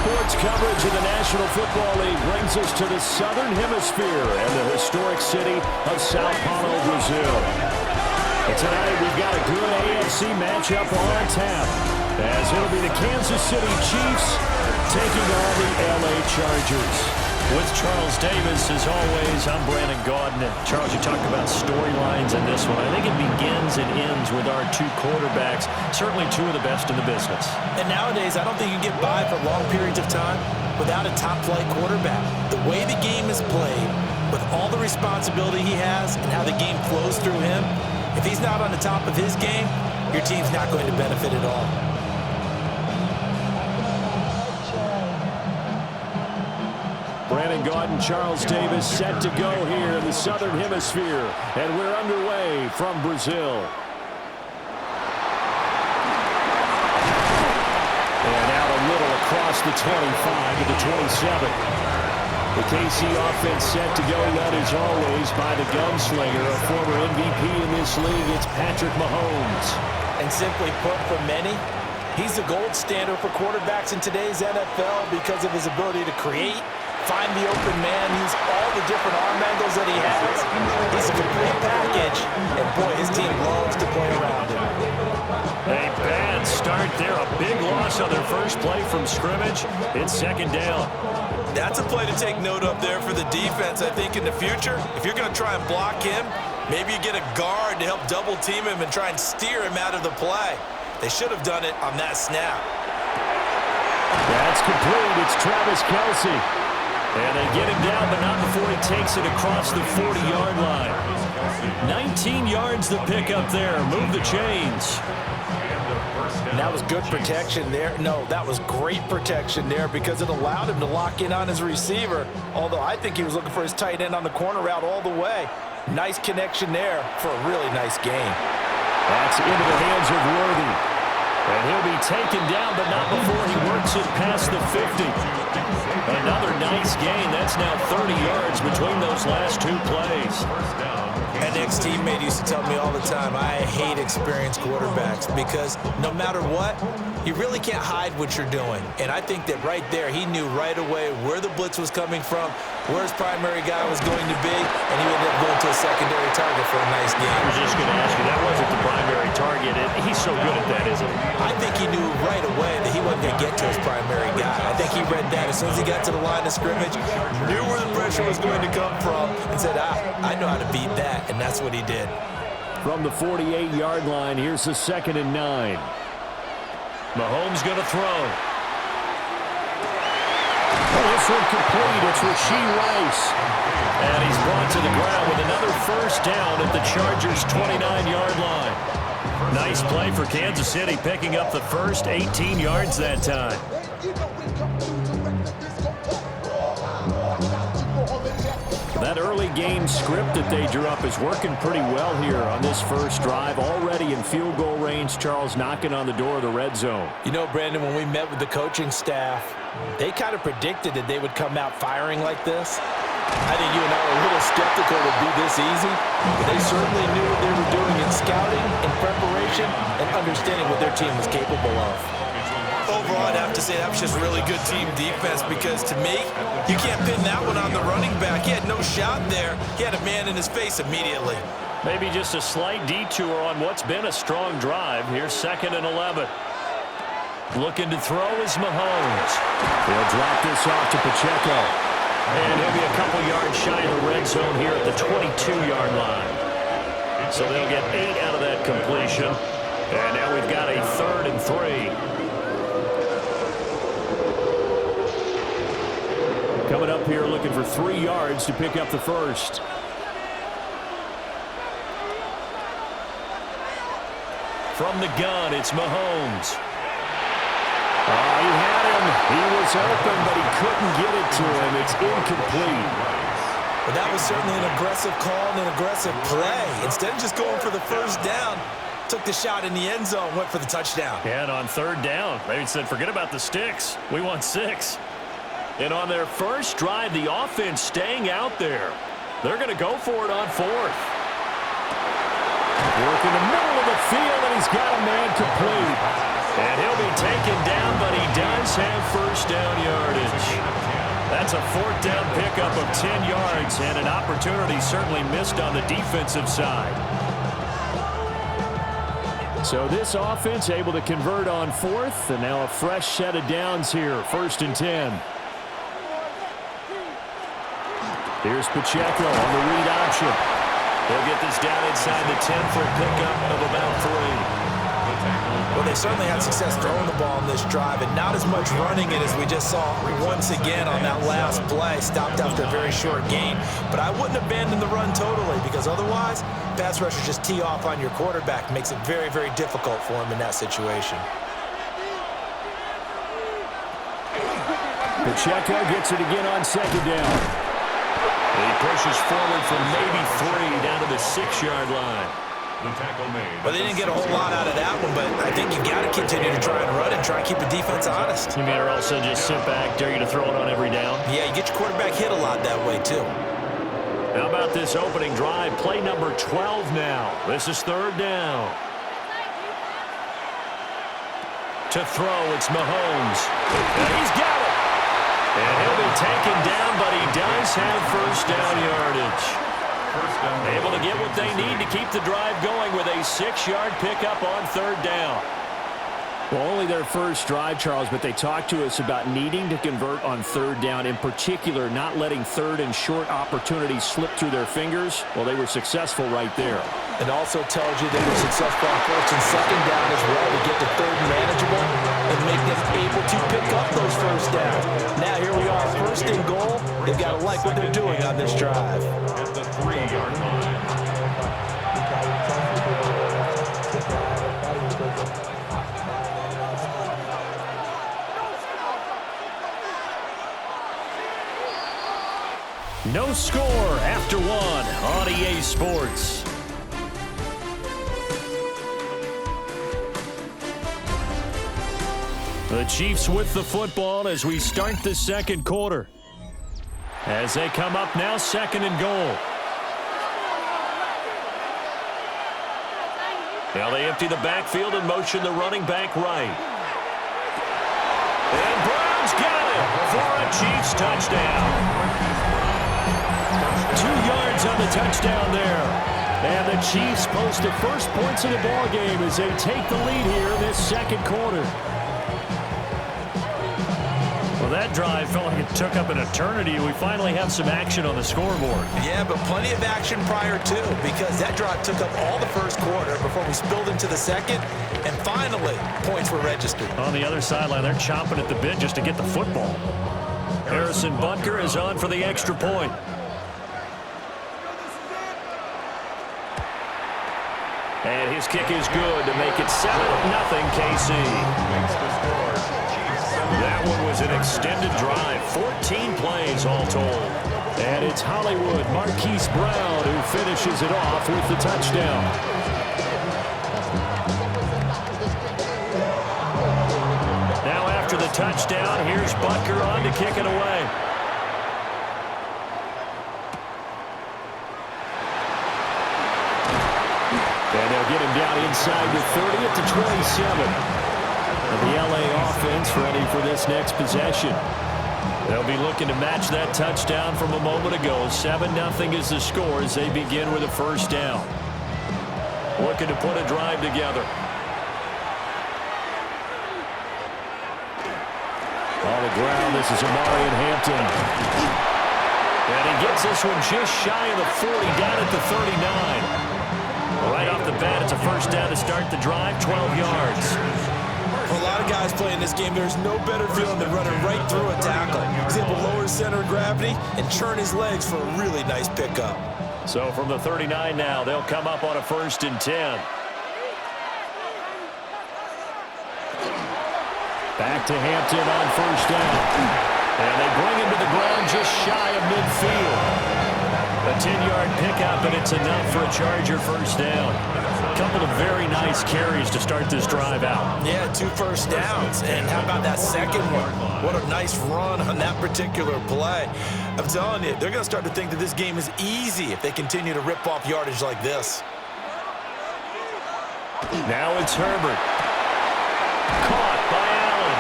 Sports coverage of the National Football League brings us to the Southern Hemisphere and the historic city of Sao Paulo, Brazil. And tonight we've got a good AFC matchup on tap, as it'll be the Kansas City Chiefs taking on the LA Chargers. With Charles Davis, as always, I'm Brandon Gaudin. Charles, you talked about storylines in this one. I think it begins and ends with our two quarterbacks, certainly two of the best in the business. And nowadays, I don't think you can get by for long periods of time without a top-flight quarterback. The way the game is played, with all the responsibility he has and how the game flows through him, if he's not on the top of his game, your team's not going to benefit at all. Brandon Gaudin, Charles Davis set to go here in the Southern Hemisphere. And we're underway from Brazil. And out a little across the 25 to the 27. The KC offense set to go, led as always by the gunslinger, a former MVP in this league. It's Patrick Mahomes. And simply put, for many, he's the gold standard for quarterbacks in today's NFL because of his ability to create, find the open man, use all the different arm angles that he has. He's a complete package, and boy, his team loves to play around him. A bad start there, a big loss on their first play from scrimmage. It's second down. That's a play to take note of there for the defense, I think, in the future. If you're going to try and block him, maybe you get a guard to help double team him and try and steer him out of the play. They should have done it on that snap. That's complete. It's Travis Kelce. And they get him down, but not before he takes it across the 40-yard line. 19 yards to pick up there. Move the chains. And that was good protection there. No, that was great protection there because it allowed him to lock in on his receiver, although I think he was looking for his tight end on the corner route all the way. Nice connection there for a really nice game. That's into the hands of Worthy. And he'll be taken down, but not before he works it past the 50. Another nice gain. That's now 30 yards between those last two plays. An ex-teammate used to tell me all the time, I hate experienced quarterbacks because no matter what, you really can't hide what you're doing. And I think that right there, he knew right away where the blitz was coming from, where his primary guy was going to be, and he ended up going to a secondary target for a nice game. I was just going to ask you, that wasn't the primary target. He's so good at that, isn't he? I think he knew right away that he wasn't going to get to his primary guy. I think he read that as soon as he got to the line of scrimmage, knew where the pressure was going to come from, and said, I know how to beat that, and that's what he did. From the 48-yard line, here's the 2nd and 9. Mahomes going to throw. This one complete. It's Rashee Rice. And he's brought to the ground with another first down at the Chargers' 29-yard line. Nice play for Kansas City, picking up the first 18 yards that time. That early game script that they drew up is working pretty well here on this first drive. Already in field goal range, Charles knocking on the door of the red zone. You know, Brandon, when we met with the coaching staff, they kind of predicted that they would come out firing like this. I think you and I were a little skeptical it would be this easy, but they certainly knew what they were doing in scouting, in preparation, and understanding what their team was capable of. Overall, I'd have to say that was just really good team defense because, to me, you can't pin that one on the running back. He had no shot there. He had a man in his face immediately. Maybe just a slight detour on what's been a strong drive. Here's 2nd and 11. Looking to throw is Mahomes. He'll drop this off to Pacheco. And he'll be a couple yards shy of the red zone here at the 22-yard line. So they'll get 8 out of that completion. And now we've got a 3rd and 3. Coming up here looking for 3 yards to pick up the first. From the gun, it's Mahomes. He had him. He was open, but he couldn't get it to him. It's incomplete. But that was certainly an aggressive call and an aggressive play. Instead of just going for the first down, took the shot in the end zone, went for the touchdown. And on 3rd down, maybe said, forget about the sticks. We want 6. And on their first drive, the offense staying out there. They're going to go for it on 4th. Work in the middle of the field, and he's got a man complete. And he'll be taken down, but he does have first down yardage. That's a fourth down pickup of 10 yards, and an opportunity certainly missed on the defensive side. So this offense able to convert on fourth, and now a fresh set of downs here, 1st and 10. Here's Pacheco on the read option. They'll get this down inside the 10 for a pickup of about 3. Well, they certainly had success throwing the ball on this drive, and not as much running it as we just saw once again on that last play. Stopped after a very short gain. But I wouldn't abandon the run totally, because otherwise, pass rushers just tee off on your quarterback. Makes it very, very difficult for him in that situation. Pacheco gets it again on 2nd down. He pushes forward from maybe 3 down to the 6-yard line. Well, they didn't get a whole lot out of that one, but I think you've got to continue to try and run and try and keep the defense honest. You mean or also just sit back, dare you to throw it on every down? Yeah, you get your quarterback hit a lot that way, too. How about this opening drive? Play number 12 now. This is 3rd down. To throw, it's Mahomes. And he's got it. And he'll be taken down, but he does have first down yardage. Able to get what they need to keep the drive going with a 6-yard pickup on 3rd down. Well, only their first drive, Charles, but they talked to us about needing to convert on 3rd down, in particular not letting 3rd and short opportunities slip through their fingers. Well, they were successful right there. It also tells you they were successful on 1st and 2nd down as well to get to 3rd and manageable and make them able to pick up those first downs. Now here we are, 1st and goal. They've got to like what they're doing on this drive. At the 3-yard line. No score after 1 on EA Sports. The Chiefs with the football as we start the 2nd quarter. As they come up now, 2nd and goal. Now they empty the backfield and motion the running back right. And Brown's got it for a Chiefs touchdown. 2 yards on the touchdown there. And the Chiefs post the first points of the ball game as they take the lead here in this 2nd quarter. Well, that drive felt like it took up an eternity. We finally have some action on the scoreboard. Yeah, but plenty of action prior to, because that drive took up all the 1st quarter before we spilled into the 2nd, and finally, points were registered. On the other sideline, they're chomping at the bit just to get the football. Harrison Butker is on for the extra point. And his kick is good to make it 7-0 KC. That one was an extended drive, 14 plays all told. And it's Hollywood Marquise Brown who finishes it off with the touchdown. Now after the touchdown, here's Butker on to kick it away. And they'll get him down inside the 30 at the 27. And the LA offense ready for this next possession. They'll be looking to match that touchdown from a moment ago. 7-0 is the score as they begin with a first down. Looking to put a drive together. On the ground, this is Amari in Hampton. And he gets this one just shy of the 40, down at the 39. Right off the bat, it's a first down to start the drive, 12 yards. For a lot of guys playing this game, there's no better feeling than running right through a tackle. He's able to lower his center of gravity and churn his legs for a really nice pickup. So from the 39 now, they'll come up on a 1st and 10. Back to Hampton on 1st down. And they bring him to the ground just shy of midfield. A 10-yard pickup, and it's enough for a Charger first down. A couple of very nice carries to start this drive out. Yeah, 2 first downs. And how about that second one? What a nice run on that particular play. I'm telling you, they're going to start to think that this game is easy if they continue to rip off yardage like this. Now it's Herbert. Caught by Allen.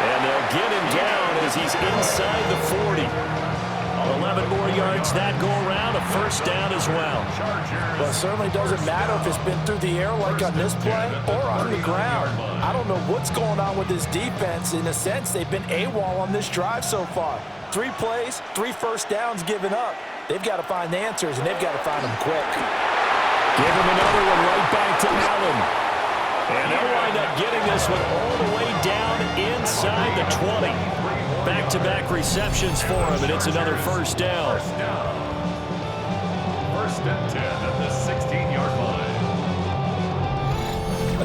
And they'll get him down as he's inside the 40. 11 more yards that go around, a first down as well. Well, it certainly doesn't matter if it's been through the air like on this play or on the ground. I don't know what's going on with this defense. In a sense, they've been AWOL on this drive so far. 3 plays, 3 first downs given up. They've got to find the answers, and they've got to find them quick. Give him another one right back to Allen. And they'll wind up getting this one all the way down inside the 20. Back-to-back receptions for him, and it's another first down. First and 10 at the 16-yard line.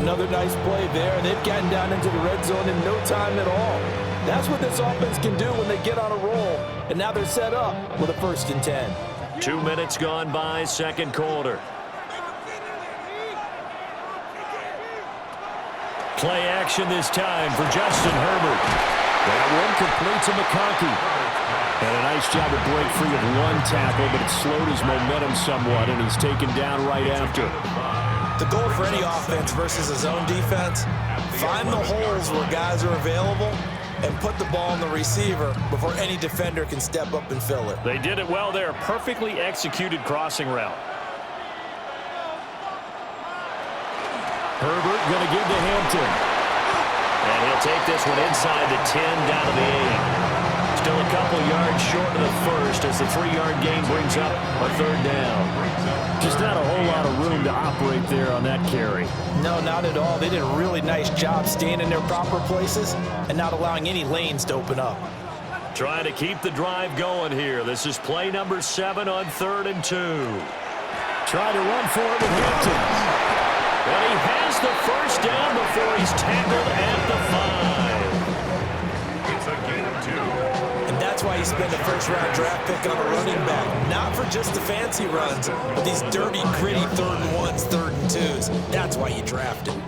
Another nice play there, and they've gotten down into the red zone in no time at all. That's what this offense can do when they get on a roll, and now they're set up with a first and 10. 2 minutes gone by, second quarter. Play action this time for Justin Herbert. That one complete to McConkey. And a nice job to break free of one tackle, but it slowed his momentum somewhat, and he's taken down right after. The goal for any offense versus a zone defense, find the holes where guys are available and put the ball on the receiver before any defender can step up and fill it. They did it well there. Perfectly executed crossing route. Herbert going to give to Hampton. And he'll take this one inside the 10, down to the 8. Still a couple yards short of the first as the 3-yard gain brings up a third down. Just not a whole lot of room to operate there on that carry. No, not at all. They did a really nice job staying in their proper places and not allowing any lanes to open up. Trying to keep the drive going here. This is play number 7 on 3rd and 2. Trying to run for it with Hampton. And he has the first down before he's tackled at the 5. It's a gain of 2. And that's why you spend a first-round draft pick on a running back. Not for just the fancy runs, but these dirty, gritty 3rd and 1s, 3rd and 2s. That's why you draft him.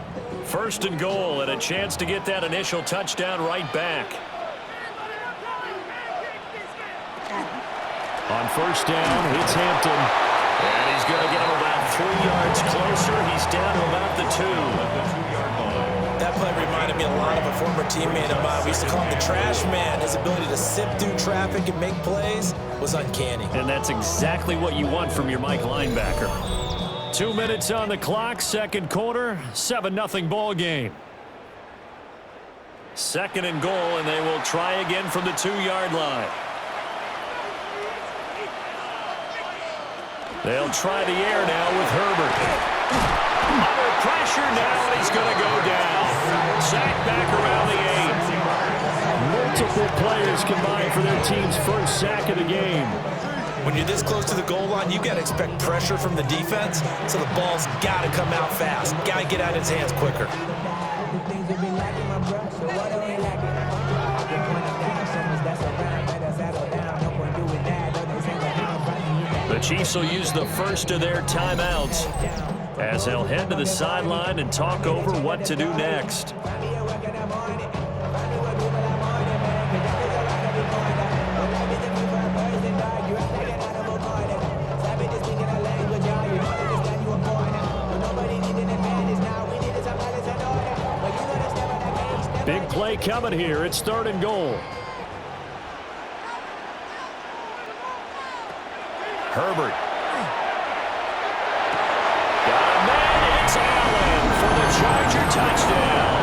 First and goal, and a chance to get that initial touchdown right back. On first down, it's Hampton. And he's going to get him about 3 yards closer. He's down to about the 2. That play reminded me a lot of a former teammate of mine. We used to call him the trash man. His ability to sift through traffic and make plays was uncanny. And that's exactly what you want from your Mike linebacker. 2 minutes on the clock, second quarter, 7-0 ball game. Second and goal, and they will try again from the 2-yard line. They'll try the air now with Herbert. Under pressure now, and he's going to go down. Sacked back around the 8. Multiple players combined for their team's first sack of the game. When you're this close to the goal line, you got to expect pressure from the defense, so the ball's got to come out fast. Got to get out of his hands quicker. The Chiefs will use the first of their timeouts as they'll head to the sideline and talk over what to do next. Big play coming here. It's 3rd and goal. Herbert. Got a man. It's Allen for the Charger touchdown.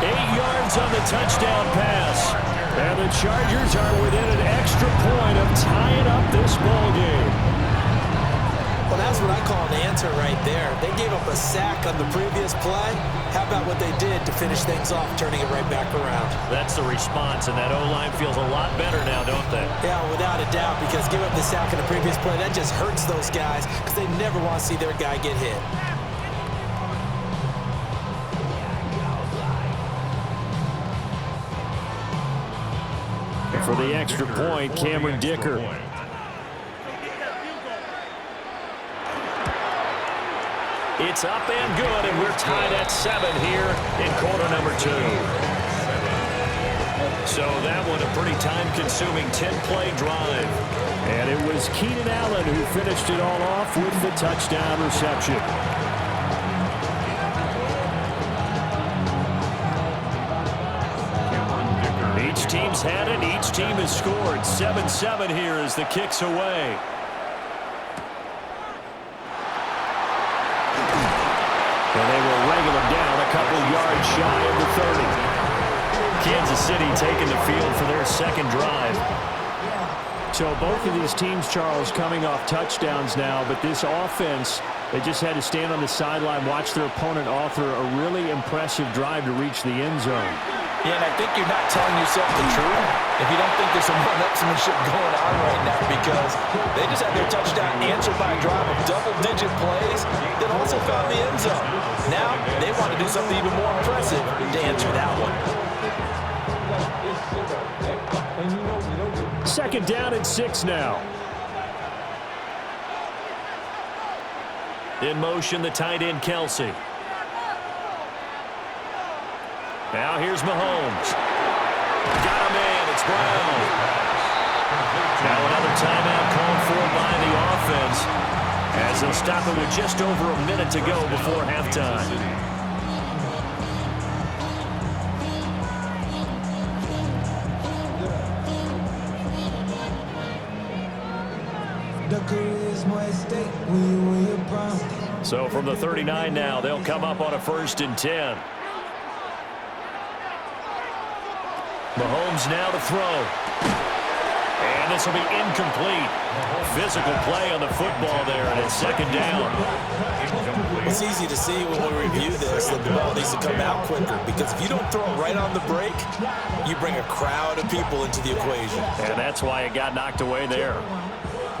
8 yards on the touchdown pass. And the Chargers are within an extra point of tying up this ball game. Well, that's what I call an answer right there. They gave up a sack on the previous play. How about what they did to finish things off, turning it right back around? That's the response, and that O-line feels a lot better now, don't they? Yeah, without a doubt, because give up the sack on the previous play, that just hurts those guys because they never want to see their guy get hit. For the extra point, Cameron Dicker. It's up and good, and we're tied at 7 here in quarter number 2. So that one a pretty time-consuming 10-play drive. And it was Keenan Allen who finished it all off with the touchdown reception. Each team's had it. Each team has scored. 7-7 here as the kick's away. And they will wrangle him down a couple yards shy of the 30. Kansas City taking the field for their second drive. So both of these teams, Charles, coming off touchdowns now, but this offense, they just had to stand on the sideline, watch their opponent author a really impressive drive to reach the end zone. Yeah, and I think you're not telling yourself the truth if you don't think there's some one-upsmanship going on right now, because they just had their touchdown answered by a drive of double-digit plays that also found the end zone. Now they want to do something even more impressive to answer that one. Second down and 6 now. In motion, the tight end, Kelsey. Now here's Mahomes. Got him in. It's Brown. Now another timeout called for by the offense, as they'll stop it with just over a minute to go before halftime. So from the 39 now, they'll come up on a 1st and 10. Mahomes now to throw. And this will be incomplete. Physical play on the football there, and it's second down. It's easy to see when we review this that the ball needs to come out quicker, because if you don't throw it right on the break, you bring a crowd of people into the equation. And that's why it got knocked away there.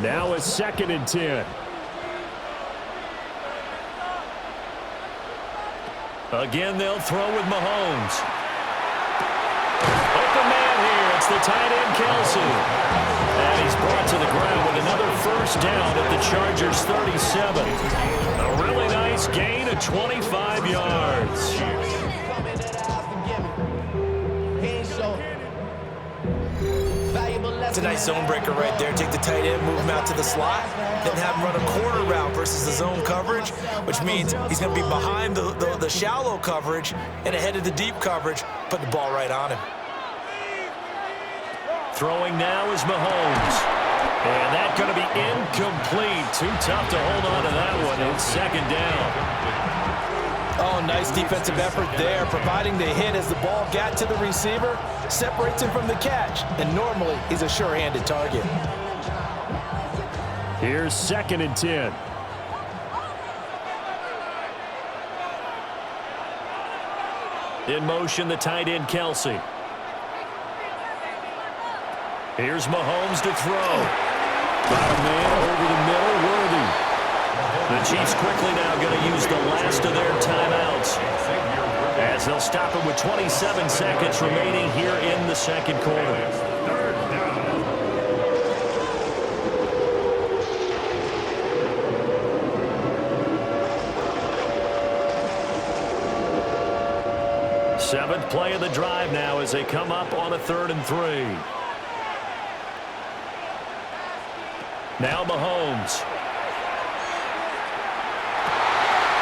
Now a 2nd and 10. Again, they'll throw with Mahomes. Open man here. It's the tight end, Kelsey. And he's brought to the ground with another 1st down at the Chargers' 37. A really nice gain of 25 yards. It's a nice zone breaker right there. Take the tight end, move him out to the slot, then have him run a corner route versus the zone coverage, which means he's going to be behind the shallow coverage and ahead of the deep coverage. Put the ball right on him. Throwing now is Mahomes. And that's going to be incomplete. Too tough to hold on to that one. It's second down. Oh, nice defensive effort there, providing the hit as the ball got to the receiver, separates him from the catch, and normally he's a sure-handed target. Here's 2nd and 10. In motion, the tight end, Kelsey. Here's Mahomes to throw. Got a man over the middle, Worthy. The Chiefs quickly now going to use the last of their timeouts, as they'll stop it with 27 seconds remaining here in the second quarter. Seventh play of the drive now as they come up on a 3rd and 3. Now Mahomes.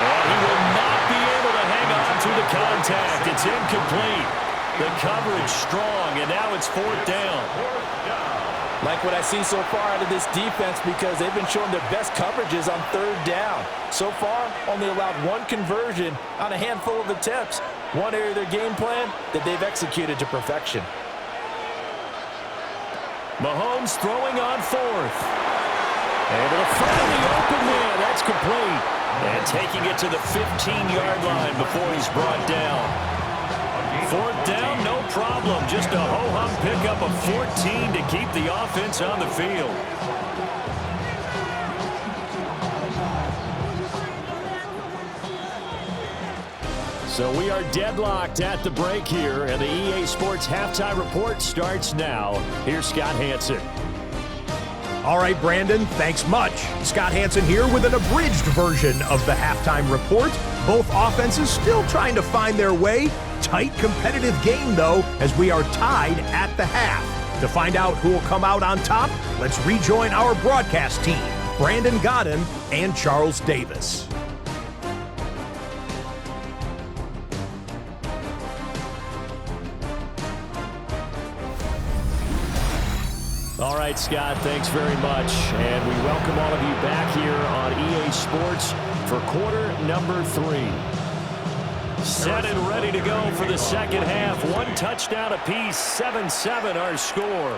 And he will not be able to hang on to the contact. It's incomplete. The coverage strong, and now it's 4th down. Like what I see so far out of this defense, because they've been showing their best coverages on 3rd down. So far, only allowed 1 conversion on a handful of attempts. One area of their game plan that they've executed to perfection. Mahomes throwing on 4th. Able to find the open man. That's complete. And taking it to the 15-yard line before he's brought down. 4th down, no problem. Just a ho-hum pickup of 14 to keep the offense on the field. So we are deadlocked at the break here, and the EA Sports Halftime Report starts now. Here's Scott Hanson. All right, Brandon, thanks much. Scott Hanson here with an abridged version of the halftime report. Both offenses still trying to find their way. Tight competitive game, though, as we are tied at the half. To find out who will come out on top, let's rejoin our broadcast team, Brandon Godden and Charles Davis. All right, Scott, thanks very much. And we welcome all of you back here on EA Sports for quarter number 3. Set and ready to go for the second half. 1 touchdown apiece, 7-7 our score.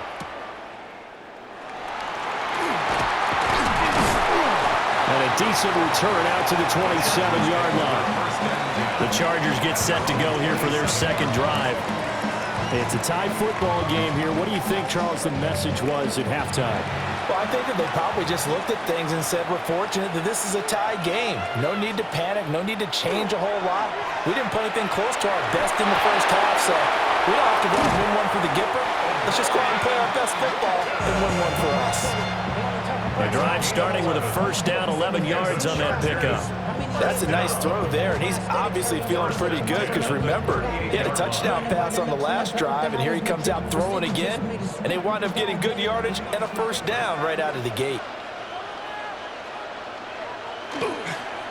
And a decent return out to the 27-yard line. The Chargers get set to go here for their second drive. It's a tie football game here. What do you think, Charles, the message was at halftime? Well, I think that they probably just looked at things and said, we're fortunate that this is a tie game. No need to panic. No need to change a whole lot. We didn't play anything close to our best in the first half, so we don't have to go and win one for the Gipper. Let's just go out and play our best football and win one for us. The drive starting with a first down, 11 yards on that pickup. That's a nice throw there, and he's obviously feeling pretty good because, remember, he had a touchdown pass on the last drive, and here he comes out throwing again, and they wind up getting good yardage and a first down right out of the gate.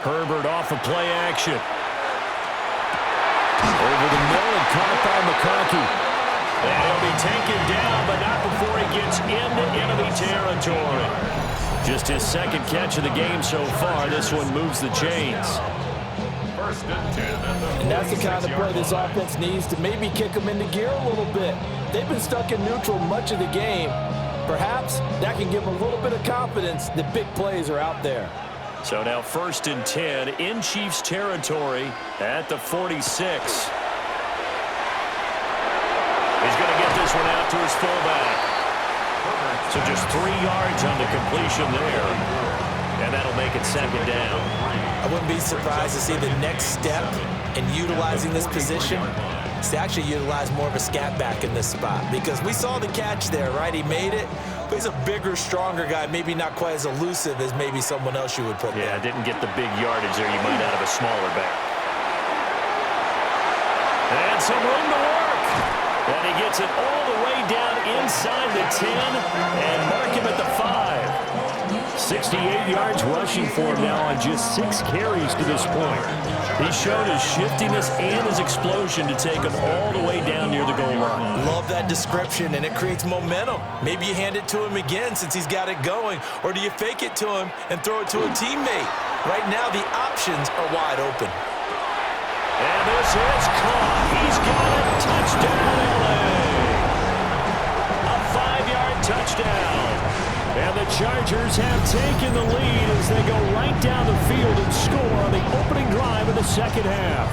Herbert off of play action. Over the middle and caught by McConkey. And he'll be taken down, but not before he gets into enemy territory. Just his second catch of the game so far. This one moves the chains. First and 10. And that's the kind of play this offense needs to maybe kick them into gear a little bit. They've been stuck in neutral much of the game. Perhaps that can give them a little bit of confidence that big plays are out there. So now first and 10 in Chiefs territory at the 46. He's going to get this one out to his fullback. So just 3 yards on the completion there. And that'll make it second down. I wouldn't be surprised to see the next step in utilizing this position is to actually utilize more of a scat back in this spot. Because we saw the catch there, right? He made it. But he's a bigger, stronger guy. Maybe not quite as elusive as maybe someone else you would put there. Yeah, didn't get the big yardage there you might out of a smaller back. And some room to work. And he gets it all the way down inside the 10 and mark him at the 5. 68 yards rushing for him now on just 6 carries to this point. He showed his shiftiness and his explosion to take him all the way down near the goal line. Love that description, and it creates momentum. Maybe you hand it to him again since he's got it going, or do you fake it to him and throw it to a teammate? Right now, the options are wide open. And this is caught. He's got it. Touchdown, LA. A 5-yard touchdown. And the Chargers have taken the lead as they go right down the field and score on the opening drive of the second half.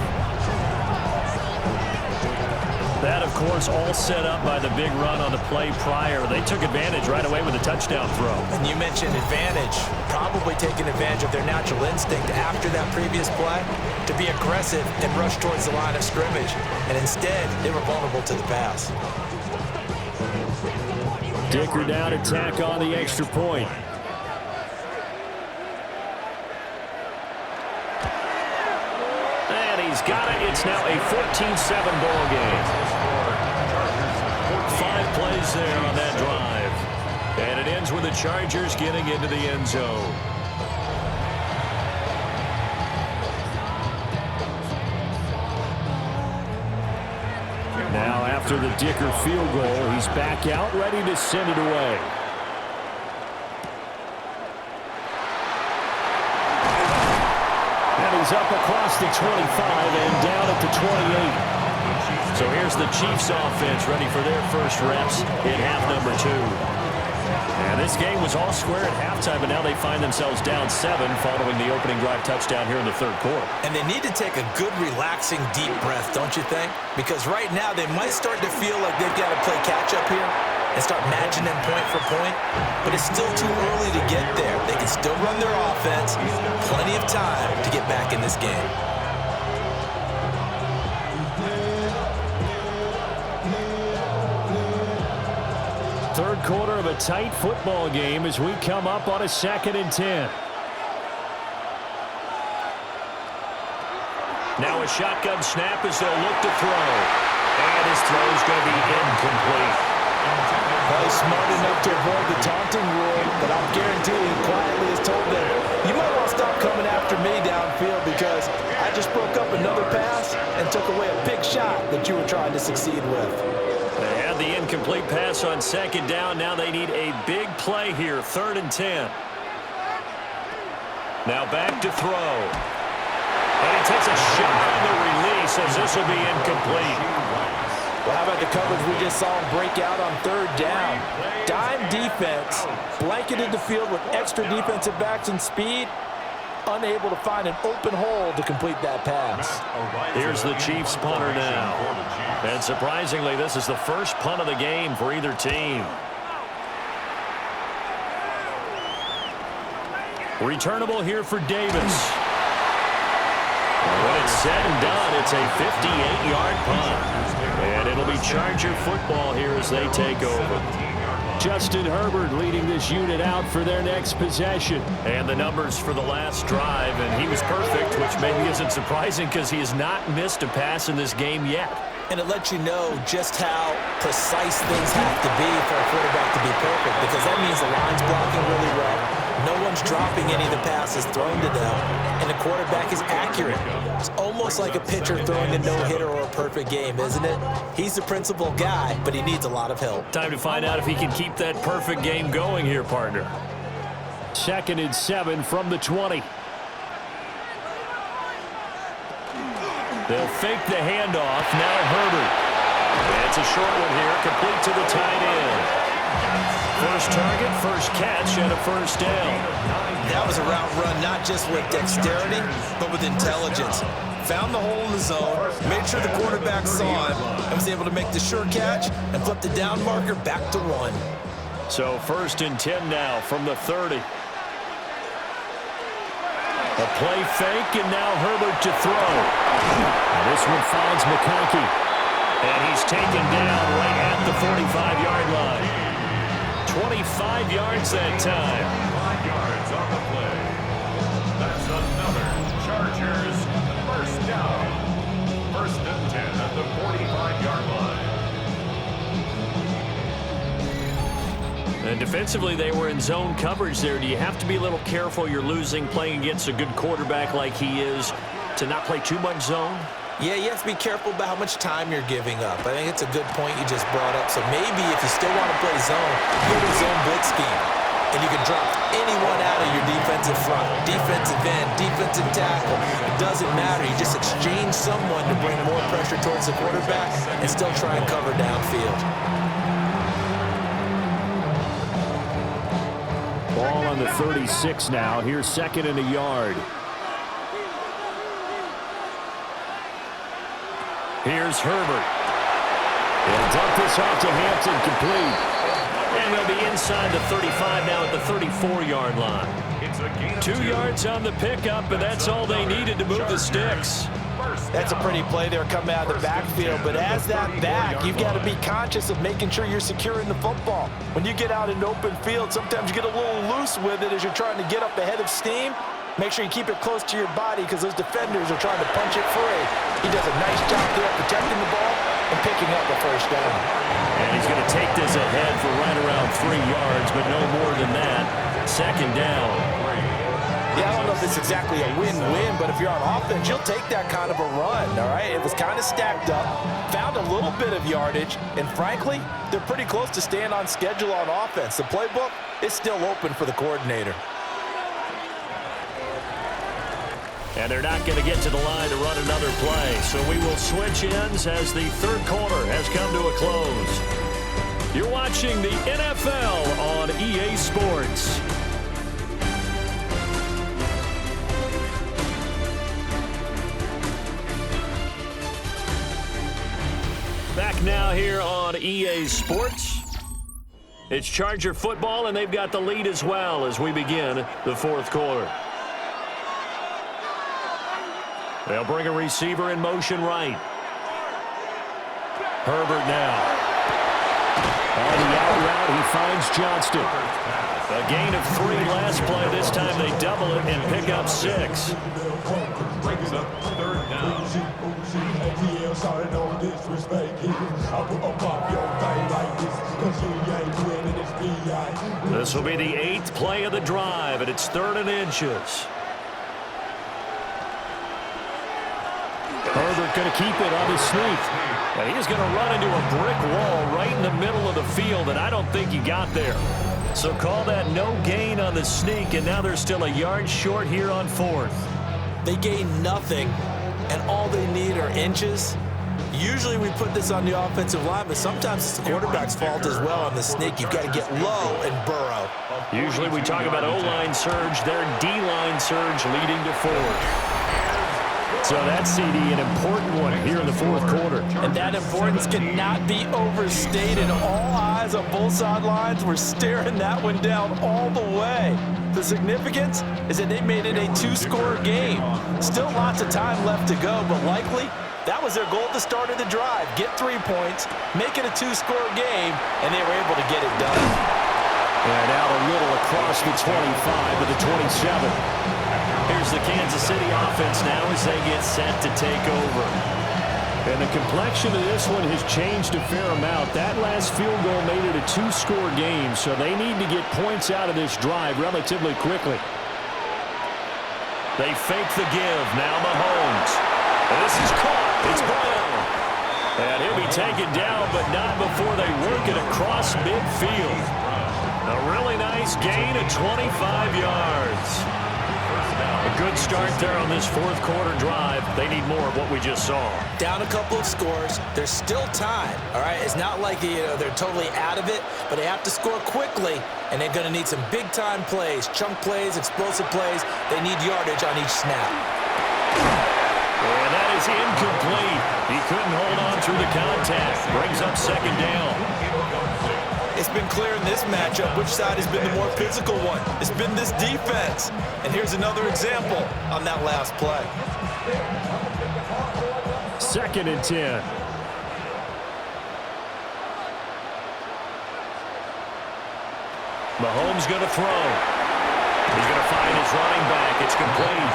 That, of course, all set up by the big run on the play prior. They took advantage right away with a touchdown throw. And you mentioned advantage, probably taking advantage of their natural instinct after that previous play to be aggressive and rush towards the line of scrimmage. And instead, they were vulnerable to the pass. Dicker down, attack on the extra point. And he's got it. It's now a 14-7 ball game. 5 plays there on that drive. And it ends with the Chargers getting into the end zone. Now after the Dicker field goal, he's back out ready to send it away. And he's up across the 25 and down at the 28. So here's the Chiefs offense ready for their first reps in half number 2. And this game was all square at halftime, but now they find themselves down 7 following the opening drive touchdown here in the third quarter. And they need to take a good, relaxing, deep breath, don't you think? Because right now they might start to feel like they've got to play catch-up here and start matching them point for point. But it's still too early to get there. They can still run their offense. Plenty of time to get back in this game. Third quarter of a tight football game as we come up on a 2nd and 10. Now a shotgun snap as they'll look to throw. And his throw is going to be incomplete. Well, he's smart enough to avoid the taunting rule, but I'll guarantee you quietly has told them, you might want to stop coming after me downfield because I just broke up another pass and took away a big shot that you were trying to succeed with. They had the incomplete pass on second down. Now they need a big play here, 3rd and 10. Now back to throw. And he takes a shot on the release as this will be incomplete. Well, how about the coverage we just saw him break out on 3rd down? Dime defense, blanketed the field with extra defensive backs and speed, unable to find an open hole to complete that pass. Here's the Chiefs punter now. And surprisingly, this is the first punt of the game for either team. Returnable here for Davis. When it's said and done, it's a 58-yard punt. And it'll be Charger football here as they take over. Justin Herbert leading this unit out for their next possession. And the numbers for the last drive, and he was perfect, which maybe isn't surprising because he has not missed a pass in this game yet. And it lets you know just how precise things have to be for a quarterback to be perfect, because that means the line's blocking really well. No one's dropping any of the passes thrown to them, and the quarterback is accurate. It's almost like a pitcher throwing a no-hitter or a perfect game, isn't it? He's the principal guy, but he needs a lot of help. Time to find out if he can keep that perfect game going here, partner. 2nd and 7 from the 20. They'll fake the handoff. Now Herbert. It's a short one here, complete to the tight end. First target, first catch, and a first down. That was a route run not just with dexterity, but with intelligence. Found the hole in the zone, made sure the quarterback saw it, and was able to make the sure catch and flip the down marker back to 1. So 1st and 10 now from the 30. A play fake, and now Herbert to throw. And this one finds McConkey. And he's taken down right at the 45-yard line. 25 yards that time. 5 yards on the play. That's another Chargers first down. 1st and 10 at the 45-yard line. And defensively, they were in zone coverage there. Do you have to be a little careful? You're losing playing against a good quarterback like he is to not play too much zone? Yeah, you have to be careful about how much time you're giving up. I think it's a good point you just brought up. So maybe if you still want to play zone, go to zone blitz scheme. And you can drop anyone out of your defensive front, defensive end, defensive tackle. It doesn't matter. You just exchange someone to bring more pressure towards the quarterback and still try and cover downfield. Ball on the 36 now. Here's 2nd and a yard. Here's Herbert. He'll dump this off to Hampton, complete. And they'll be inside the 35 now at the 34-yard line. 2 yards on the pickup, and that's all they needed to move the sticks. That's a pretty play there coming out of the backfield, but as that back, you've got to be conscious of making sure you're securing the football. When you get out in open field, sometimes you get a little loose with it as you're trying to get up ahead of steam. Make sure you keep it close to your body because those defenders are trying to punch it free. He does a nice job there protecting the ball and picking up a first down. And he's going to take this ahead for right around 3 yards, but no more than that. 2nd down. Yeah, I don't know if it's exactly a win-win, but if you're on offense, you'll take that kind of a run, all right? It was kind of stacked up, found a little bit of yardage, and frankly, they're pretty close to staying on schedule on offense. The playbook is still open for the coordinator. And they're not going to get to the line to run another play. So we will switch ends as the 3rd quarter has come to a close. You're watching the NFL on EA Sports. Back now here on EA Sports. It's Charger football, and they've got the lead as well as we begin the 4th quarter. They'll bring a receiver in motion right. Herbert now. On the out route, he finds Johnston. A gain of 3 last play. This time they double it and pick up 6. Brings up 3rd down. This will be the 8th play of the drive, and it's 3rd and inches. Herbert not going to keep it on his sneak. And he's going to run into a brick wall right in the middle of the field, and I don't think he got there. So call that no gain on the sneak, and now they're still a yard short here on 4th. They gain nothing, and all they need are inches. Usually we put this on the offensive line, but sometimes it's the quarterback's fault as well on the sneak. You've got to get low and burrow. Usually we talk about O-line surge, their D-line surge leading to 4th. So that's, CD, an important one here in the 4th quarter. And that importance cannot be overstated. All eyes on both sidelines were staring that one down all the way. The significance is that they made it a 2-score game. Still lots of time left to go, but likely that was their goal at the start of the drive. Get 3 points, make it a 2-score game, and they were able to get it done. And out a little across the 25 to the 27. Here's the Kansas City offense now as they get set to take over. And the complexion of this one has changed a fair amount. That last field goal made it a 2-score game, so they need to get points out of this drive relatively quickly. They fake the give. Now Mahomes. This is caught. It's Brown. And he'll be taken down, but not before they work it across midfield. A really nice gain of 25 yards. A good start there on this 4th quarter drive. They need more of what we just saw. Down a couple of scores. There's still time, all right? It's not like they're totally out of it, but they have to score quickly, and they're going to need some big-time plays, chunk plays, explosive plays. They need yardage on each snap. And that is incomplete. He couldn't hold on through the contact. Brings up 2nd down. It's been clear in this matchup which side has been the more physical one. It's been this defense. And here's another example on that last play. 2nd and 10. Mahomes going to throw. He's going to find his running back. It's complete.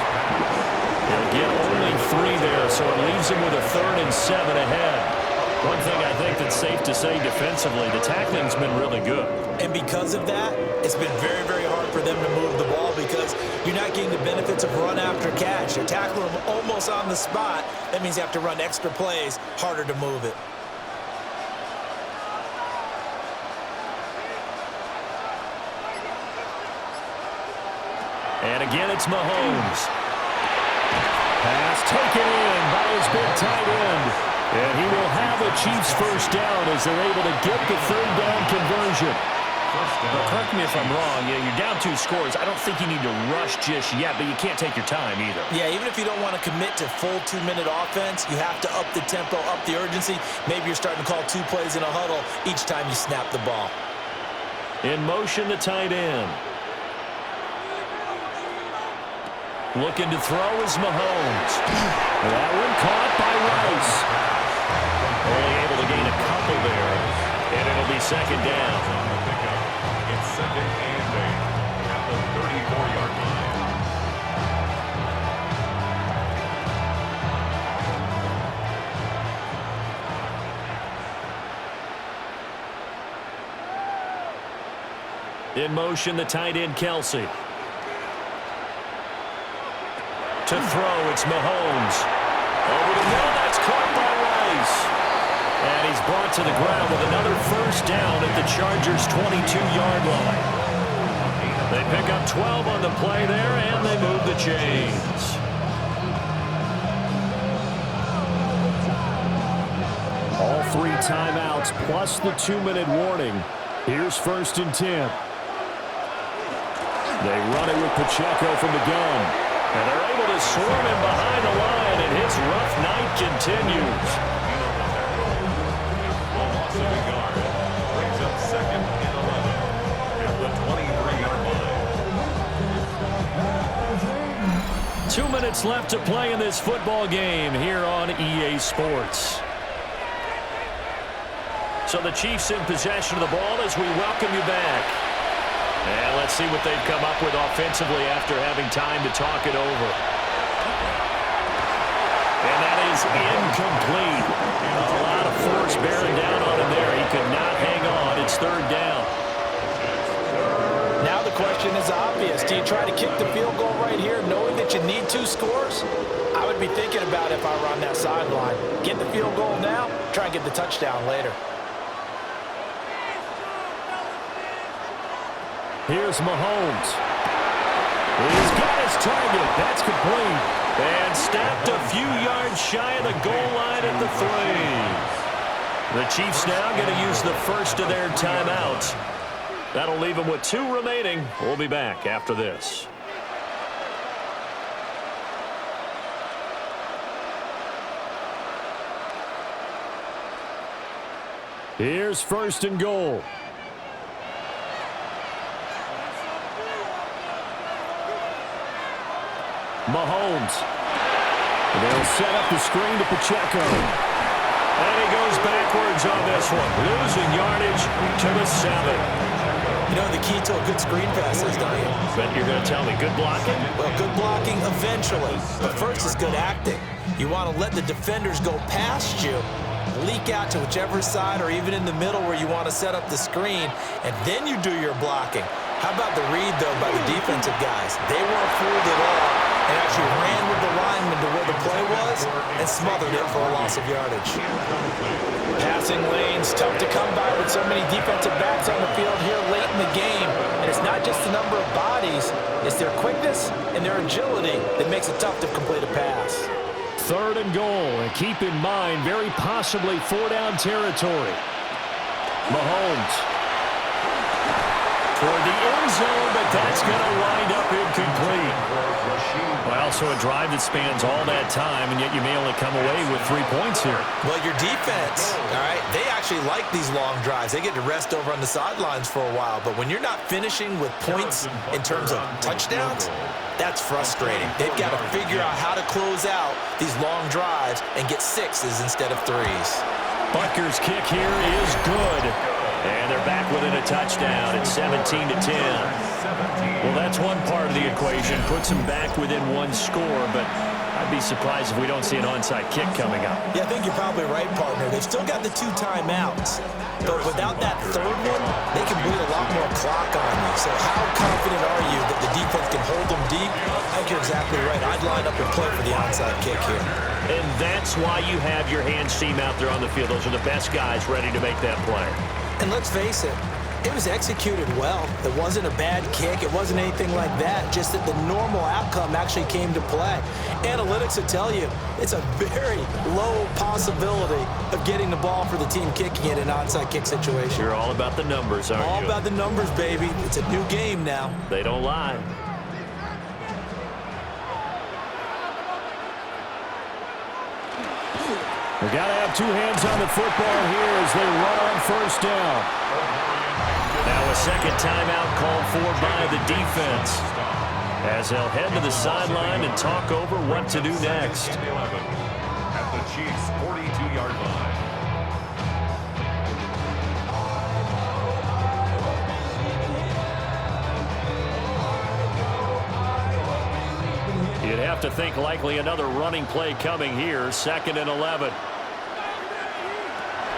He'll get only 3 there, so it leaves him with a 3rd and 7 ahead. One thing I think that's safe to say defensively, the tackling's been really good. And because of that, it's been very, very hard for them to move the ball because you're not getting the benefits of run after catch. You're tackling them almost on the spot. That means you have to run extra plays, harder to move it. And again, it's Mahomes. Pass taken in by his big tight end. And he will have a Chiefs first down as they're able to get the 3rd down conversion. But correct me if I'm wrong. You're down 2 scores. I don't think you need to rush just yet, but you can't take your time either. Yeah, even if you don't want to commit to full 2-minute offense, you have to up the tempo, up the urgency. Maybe you're starting to call 2 plays in a huddle each time you snap the ball. In motion, the tight end. Looking to throw is Mahomes. That one caught by Rice. Only able to gain a couple there, and it'll be 2nd down. It's 2nd and 8 at the 34-yard line. In motion, the tight end, Kelsey. To throw, it's Mahomes. Over the middle, that's caught by Rice. And he's brought to the ground with another first down at the Chargers' 22-yard line. They pick up 12 on the play there, and they move the chains. All 3 timeouts plus the 2-minute warning. Here's 1st and 10. They run it with Pacheco from the gun. And they're able to swarm him behind the line, and his rough night continues. Loss of a yard brings up 2nd and 11 at the 23-yard line. 2 minutes left to play in this football game here on EA Sports. So the Chiefs in possession of the ball as we welcome you back. And let's see what they've come up with offensively after having time to talk it over. And that is incomplete. A lot of force bearing down on him there. He could not hang on. It's 3rd down. Now the question is obvious. Do you try to kick the field goal right here knowing that you need 2 scores? I would be thinking about if I were on that sideline. Get the field goal now, try and get the touchdown later. Here's Mahomes. He's got his target. That's complete. And snapped a few yards shy of the goal line at the 3. The Chiefs now going to use the first of their timeouts. That'll leave them with 2 remaining. We'll be back after this. Here's 1st and goal. Mahomes. They'll set up the screen to Pacheco. And he goes backwards on this one, losing yardage to the 7. You know the key to a good screen pass is, don't you? But you're going to tell me good blocking? Well, good blocking eventually. But first is good acting. You want to let the defenders go past you, leak out to whichever side or even in the middle where you want to set up the screen, and then you do your blocking. How about the read, though, by the defensive guys? They weren't fooled at all and actually ran with the lineman to where the play was and smothered it for a loss of yardage. Passing lanes, tough to come by with so many defensive backs on the field here late in the game. And it's not just the number of bodies, it's their quickness and their agility that makes it tough to complete a pass. 3rd and goal, and keep in mind, very possibly 4-down territory. Mahomes toward the end zone, but that's going to wind up incomplete. Well, so a drive that spans all that time, and yet you may only come away with 3 points here. Well, your defense, all right, they actually like these long drives. They get to rest over on the sidelines for a while, but when you're not finishing with points in terms of touchdowns, that's frustrating. They've got to figure out how to close out these long drives and get 6s instead of 3s. Butker's kick here is good. And they're back within a touchdown at 17-10. Well, that's one part of the equation. Puts them back within 1 score, but I'd be surprised if we don't see an onside kick coming up. Yeah, I think you're probably right, partner. They've still got the 2 timeouts, but without that 3rd one, they can bleed a lot more clock on you. So how confident are you that the defense can hold them deep? I think you're exactly right. I'd line up and play for the onside kick here. And that's why you have your hands team out there on the field. Those are the best guys ready to make that play. And let's face it, it was executed well. It wasn't a bad kick. It wasn't anything like that. Just that the normal outcome actually came to play. Analytics will tell you it's a very low possibility of getting the ball for the team kicking it in an onside kick situation. You're all about the numbers, aren't you? All about the numbers, baby. It's a new game now. They don't lie. We got to have 2 hands on the football here as they run on 1st down. Now a second timeout called for by the defense, as they'll head to the sideline and talk over what to do next. At the Chiefs' 42-yard line. You'd have to think likely another running play coming here. 2nd and 11.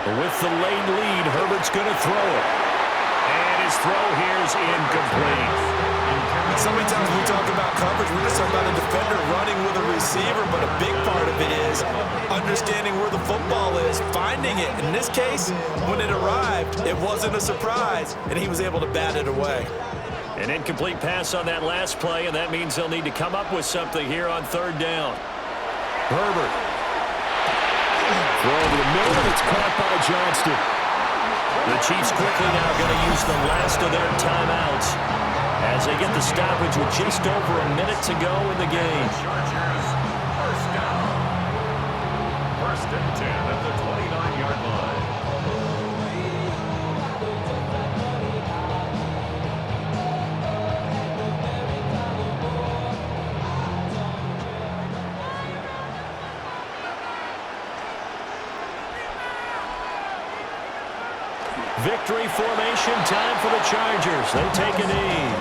With the late lead, Herbert's going to throw it. And his throw here is incomplete. So many times we talk about coverage, we're just talking about a defender running with a receiver, but a big part of it is understanding where the football is, finding it. In this case, when it arrived, it wasn't a surprise, and he was able to bat it away. An incomplete pass on that last play, and that means they'll need to come up with something here on 3rd down. Herbert. Throw over the middle, and it's caught by Johnston. The Chiefs quickly now going to use the last of their timeouts as they get the stoppage with just over a minute to go in the game. Chargers, 1st down. 1st and 10 at the 29-yard line. Victory formation time for the Chargers. They take a knee.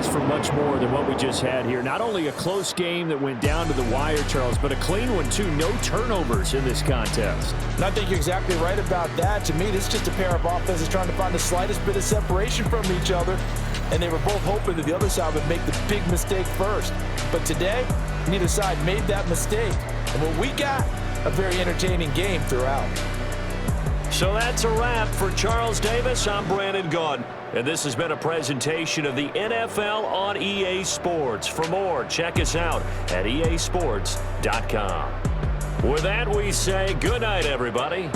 ask for much more than what we just had here. Not only a close game that went down to the wire, Charles, but a clean one, too. No turnovers in this contest. And I think you're exactly right about that. To me, this is just a pair of offenses trying to find the slightest bit of separation from each other, and they were both hoping that the other side would make the big mistake first. But today, neither side made that mistake. And what we got, a very entertaining game throughout. So that's a wrap for Charles Davis. I'm Brandon Gaudin, and this has been a presentation of the NFL on EA Sports. For more, check us out at easports.com. With that, we say good night, everybody.